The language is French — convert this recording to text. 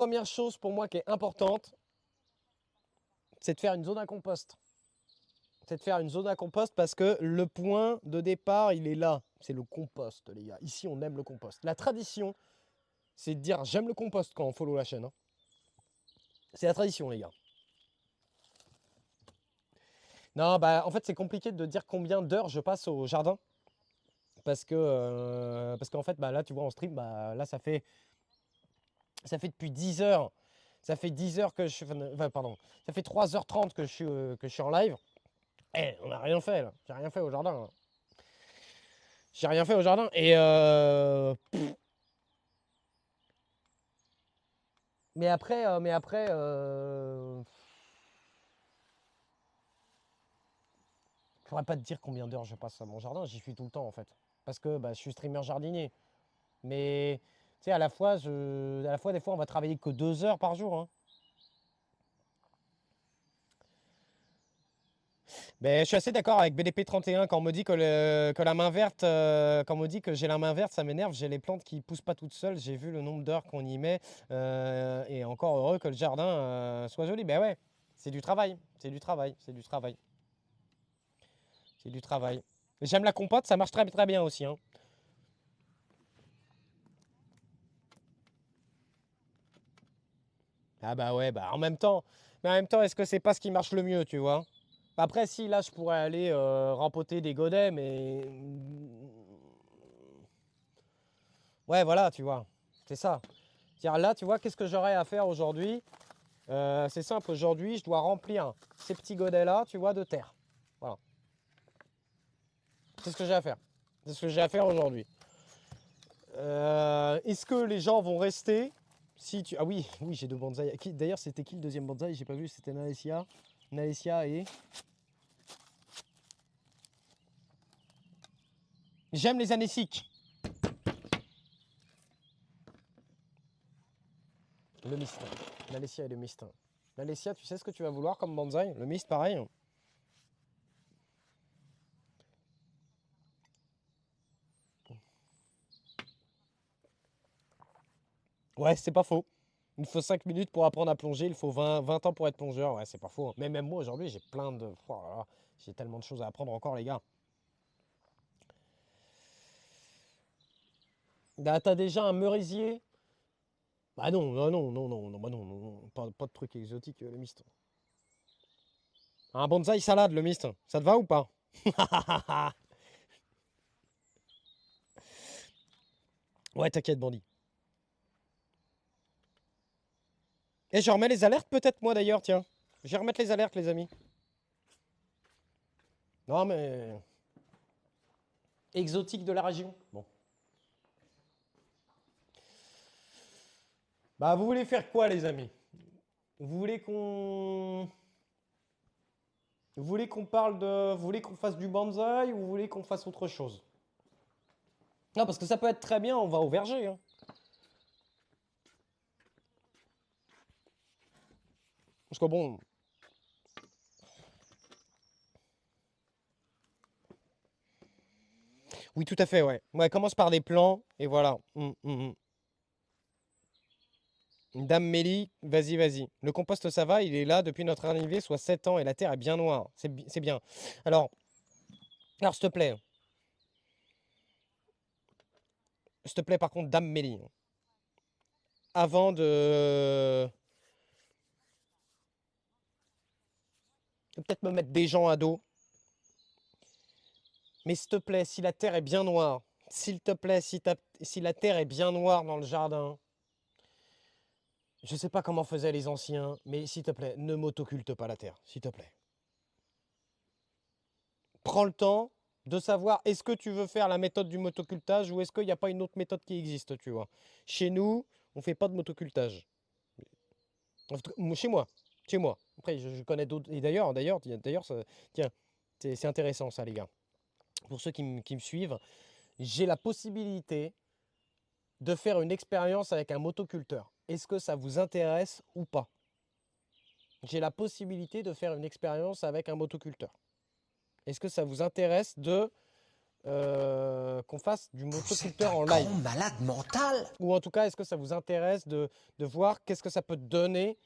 Première chose pour moi qui est importante, c'est de faire une zone à compost. C'est de faire une zone à compost parce que le point de départ, il est là. C'est le compost, les gars. Ici, on aime le compost. La tradition, c'est de dire j'aime le compost quand on follow la chaîne, hein. C'est la tradition, les gars. Non, bah en fait, c'est compliqué de dire combien d'heures je passe au jardin. Parce qu'en fait, bah, là, tu vois, en stream, bah, là, ça fait depuis 10 heures. Ça fait 10 heures que je suis. Enfin, pardon. Ça fait 3h30 que je suis en live. Eh, on n'a rien fait, là. J'ai rien fait au jardin, là. J'ai rien fait au jardin. Mais après, je pourrais pas te dire combien d'heures je passe à mon jardin. J'y suis tout le temps, en fait. Parce que bah, je suis streamer jardinier. Mais, tu sais, à la fois, des fois, on va travailler que 2 heures par jour, hein. Mais je suis assez d'accord avec BDP31 quand on me dit que la main verte, quand on me dit que j'ai la main verte, ça m'énerve. J'ai les plantes qui poussent pas toutes seules. J'ai vu le nombre d'heures qu'on y met et encore heureux que le jardin soit joli. Ben ouais, c'est du travail, c'est du travail, c'est du travail, c'est du travail. J'aime la compote, ça marche très très bien aussi, hein. Ah bah ouais, bah en même temps, est-ce que c'est pas ce qui marche le mieux, tu vois? Après, si là, je pourrais aller rempoter des godets, mais ouais, voilà, tu vois, c'est ça. C'est-à-dire là, tu vois, qu'est-ce que j'aurais à faire aujourd'hui? C'est simple, aujourd'hui, je dois remplir ces petits godets-là, tu vois, de terre. Voilà, c'est ce que j'ai à faire. C'est ce que j'ai à faire aujourd'hui. Est-ce que les gens vont rester si tu... Ah oui, oui, j'ai deux bonsaïs. D'ailleurs, c'était qui le deuxième bonsaï? J'ai pas vu, c'était Nalesia. Nalesia et... J'aime les anéciques. Le mist. Nalesia et le mist. Nalesia, tu sais ce que tu vas vouloir comme bonsaï? Le mist, pareil. Ouais, c'est pas faux. Il faut 5 minutes pour apprendre à plonger, il faut 20 ans pour être plongeur. Ouais, c'est pas faux, hein. Mais même moi aujourd'hui, j'ai plein de. Oh là là, j'ai tellement de choses à apprendre encore, les gars. Là, t'as déjà un merisier? Bah non, non, non, non, non, non, bah non, non, non, pas de truc exotique, le mist. Un bonsaï salade, le mist. Ça te va ou pas? Ouais, t'inquiète, bandit. Et je remets les alertes peut-être, moi d'ailleurs, tiens. Je vais remettre les alertes, les amis. Non, mais. Exotique de la région. Bon. Bah, vous voulez faire quoi, les amis? Vous voulez qu'on. Vous voulez qu'on parle de. Vous voulez qu'on fasse du bonsaï ou vous voulez qu'on fasse autre chose? Non, parce que ça peut être très bien, on va au verger, hein. Parce que bon. Oui, tout à fait, ouais. Ouais, commence par des plans, et voilà. Dame Mélie, vas-y, vas-y. Le compost, ça va, il est là depuis notre arrivée, soit 7 ans, et la terre est bien noire. C'est bien. Alors, alors, s'il te plaît, par contre, Dame Mélie, avant de peut-être me mettre des gens à dos, mais s'il te plaît, si la terre est bien noire, s'il te plaît, si la terre est bien noire dans le jardin, je sais pas comment faisaient les anciens, mais s'il te plaît, ne m'autoculte pas la terre, s'il te plaît. Prends le temps de savoir est-ce que tu veux faire la méthode du motocultage ou est-ce qu'il n'y a pas une autre méthode qui existe, tu vois. Chez nous, on fait pas de motocultage. Chez moi, chez moi. Après, je connais d'autres. Et d'ailleurs, tiens, c'est intéressant ça, les gars. Pour ceux qui me suivent, j'ai la possibilité de faire une expérience avec un motoculteur. Est-ce que ça vous intéresse ou pas? J'ai la possibilité de faire une expérience avec un motoculteur. Est-ce que ça vous intéresse de qu'on fasse du Vous êtes motoculteur un en live? grand malade mental. Ou en tout cas, est-ce que ça vous intéresse de voir qu'est-ce que ça peut te donner